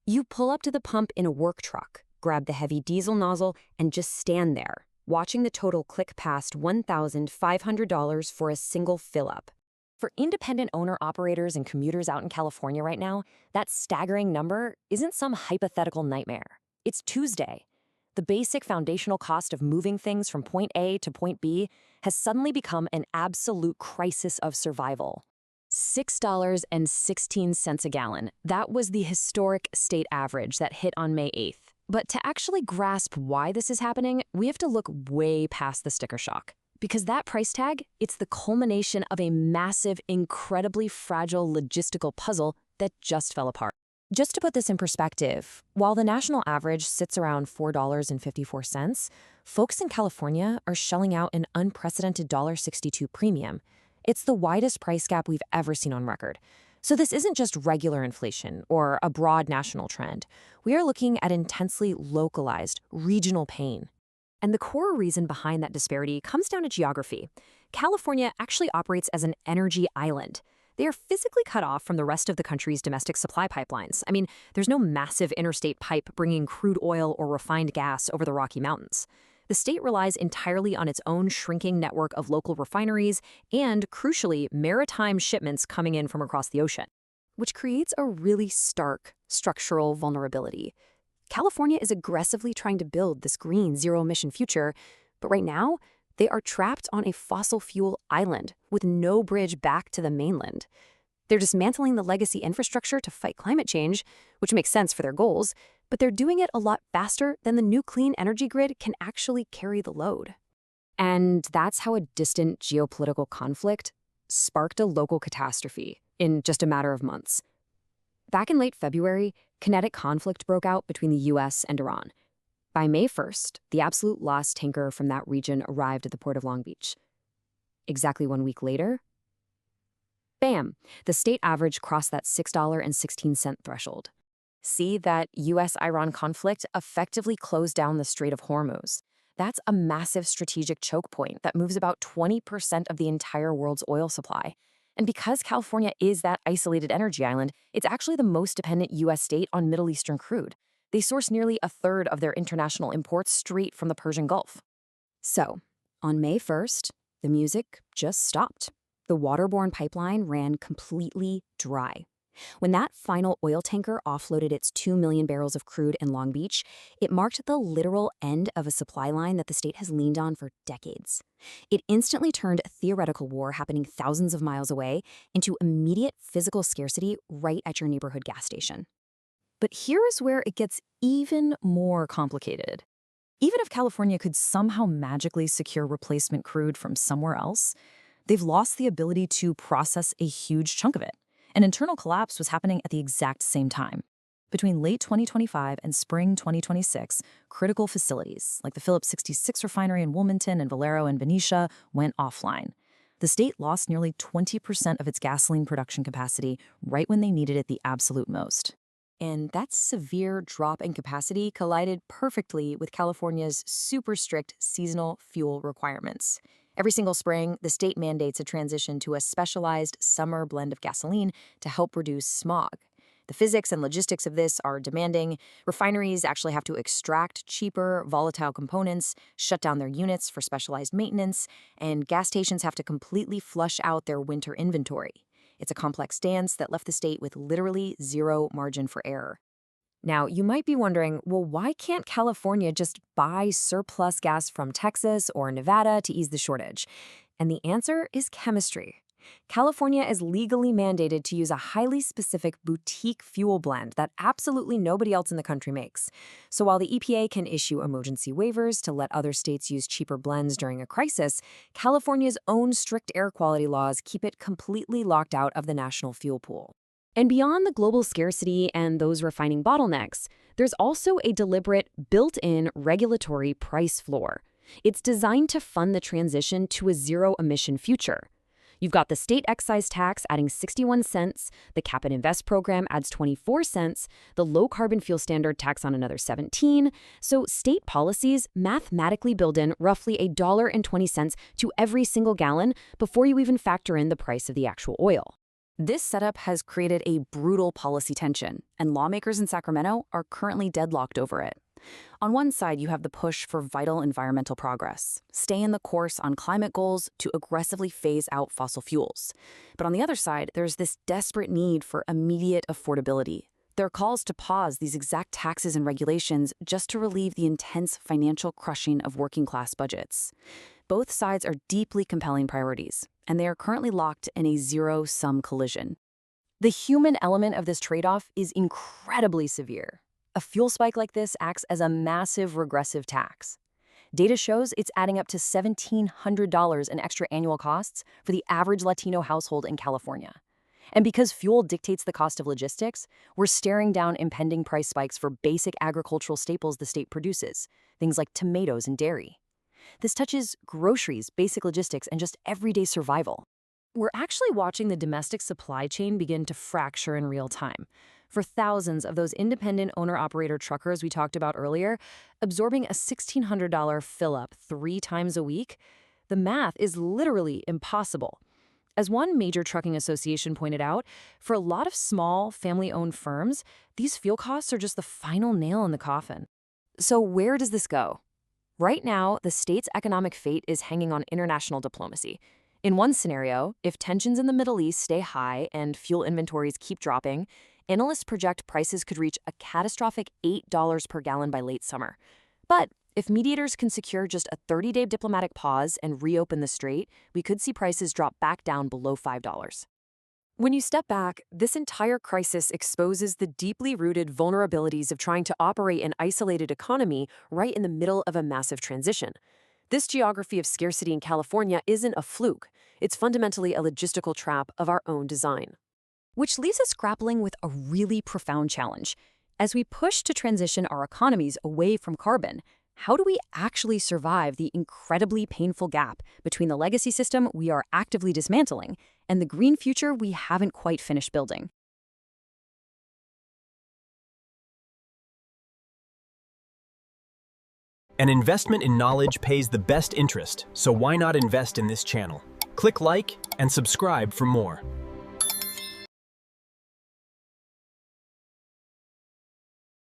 You pull up to the pump in a work truck, grab the heavy diesel nozzle, and just stand there, watching the total click past $1,500 for a single fill-up. For independent owner-operators and commuters out in California right now, that staggering number isn't some hypothetical nightmare. It's Tuesday. The basic foundational cost of moving things from point A to point B has suddenly become an absolute crisis of survival. $6.16 a gallon. That was the historic state average that hit on May 8th. But to actually grasp why this is happening, we have to look way past the sticker shock. Because that price tag, it's the culmination of a massive, incredibly fragile logistical puzzle that just fell apart. Just to put this in perspective, while the national average sits around $4.54, folks in California are shelling out an unprecedented $1.62 premium. It's the widest price gap we've ever seen on record. So this isn't just regular inflation or a broad national trend. We are looking at intensely localized, regional pain. And the core reason behind that disparity comes down to geography. California actually operates as an energy island. They are physically cut off from the rest of the country's domestic supply pipelines. I mean, there's no massive interstate pipe bringing crude oil or refined gas over the Rocky Mountains. The state relies entirely on its own shrinking network of local refineries and, crucially, maritime shipments coming in from across the ocean, which creates a really stark structural vulnerability. California is aggressively trying to build this green, zero-emission future, but right now, they are trapped on a fossil fuel island with no bridge back to the mainland. They're dismantling the legacy infrastructure to fight climate change, which makes sense for their goals, but they're doing it a lot faster than the new clean energy grid can actually carry the load. And that's how a distant geopolitical conflict sparked a local catastrophe in just a matter of months. Back in late February, kinetic conflict broke out between the U.S. and Iran. By May 1st, the absolute lost tanker from that region arrived at the port of Long Beach. Exactly 1 week later, bam, the state average crossed that $6.16 threshold. See, that U.S.-Iran conflict effectively closed down the Strait of Hormuz. That's a massive strategic choke point that moves about 20% of the entire world's oil supply. And because California is that isolated energy island, it's actually the most dependent U.S. state on Middle Eastern crude. They source nearly a third of their international imports straight from the Persian Gulf. So, on May 1st, the music just stopped. The waterborne pipeline ran completely dry. When that final oil tanker offloaded its 2 million barrels of crude in Long Beach, it marked the literal end of a supply line that the state has leaned on for decades. It instantly turned a theoretical war happening thousands of miles away into immediate physical scarcity right at your neighborhood gas station. But here is where it gets even more complicated. Even if California could somehow magically secure replacement crude from somewhere else, they've lost the ability to process a huge chunk of it. An internal collapse was happening at the exact same time. Between late 2025 and spring 2026, critical facilities like the Phillips 66 refinery in Wilmington and Valero in Benicia went offline. The state lost nearly 20% of its gasoline production capacity right when they needed it the absolute most. And that severe drop in capacity collided perfectly with California's super strict seasonal fuel requirements. Every single spring, the state mandates a transition to a specialized summer blend of gasoline to help reduce smog. The physics and logistics of this are demanding. Refineries actually have to extract cheaper, volatile components, shut down their units for specialized maintenance, and gas stations have to completely flush out their winter inventory. It's a complex dance that left the state with literally zero margin for error. Now, you might be wondering, well, why can't California just buy surplus gas from Texas or Nevada to ease the shortage? And the answer is chemistry. California is legally mandated to use a highly specific boutique fuel blend that absolutely nobody else in the country makes. So while the EPA can issue emergency waivers to let other states use cheaper blends during a crisis, California's own strict air quality laws keep it completely locked out of the national fuel pool. And beyond the global scarcity and those refining bottlenecks, there's also a deliberate, built-in regulatory price floor. It's designed to fund the transition to a zero-emission future. You've got the state excise tax adding 61 cents, the Cap and Invest program adds 24 cents, the low carbon fuel standard tax on another 17. So state policies mathematically build in roughly $1.20 to every single gallon before you even factor in the price of the actual oil. This setup has created a brutal policy tension, and lawmakers in Sacramento are currently deadlocked over it. On one side, you have the push for vital environmental progress, staying the course on climate goals to aggressively phase out fossil fuels. But on the other side, there's this desperate need for immediate affordability. There are calls to pause these exact taxes and regulations just to relieve the intense financial crushing of working-class budgets. Both sides are deeply compelling priorities, and they are currently locked in a zero-sum collision. The human element of this trade-off is incredibly severe. A fuel spike like this acts as a massive regressive tax. Data shows it's adding up to $1,700 in extra annual costs for the average Latino household in California. And because fuel dictates the cost of logistics, we're staring down impending price spikes for basic agricultural staples the state produces, things like tomatoes and dairy. This touches groceries, basic logistics, and just everyday survival. We're actually watching the domestic supply chain begin to fracture in real time. For thousands of those independent owner-operator truckers we talked about earlier, absorbing a $1,600 fill-up 3 times a week, the math is literally impossible. As one major trucking association pointed out, for a lot of small, family-owned firms, these fuel costs are just the final nail in the coffin. So where does this go? Right now, the state's economic fate is hanging on international diplomacy. In one scenario, if tensions in the Middle East stay high and fuel inventories keep dropping, analysts project prices could reach a catastrophic $8 per gallon by late summer. But if mediators can secure just a 30-day diplomatic pause and reopen the strait, we could see prices drop back down below $5. When you step back, this entire crisis exposes the deeply rooted vulnerabilities of trying to operate an isolated economy right in the middle of a massive transition. This geography of scarcity in California isn't a fluke. It's fundamentally a logistical trap of our own design. Which leaves us grappling with a really profound challenge. As we push to transition our economies away from carbon, how do we actually survive the incredibly painful gap between the legacy system we are actively dismantling and the green future we haven't quite finished building? An investment in knowledge pays the best interest, so why not invest in this channel? Click like and subscribe for more.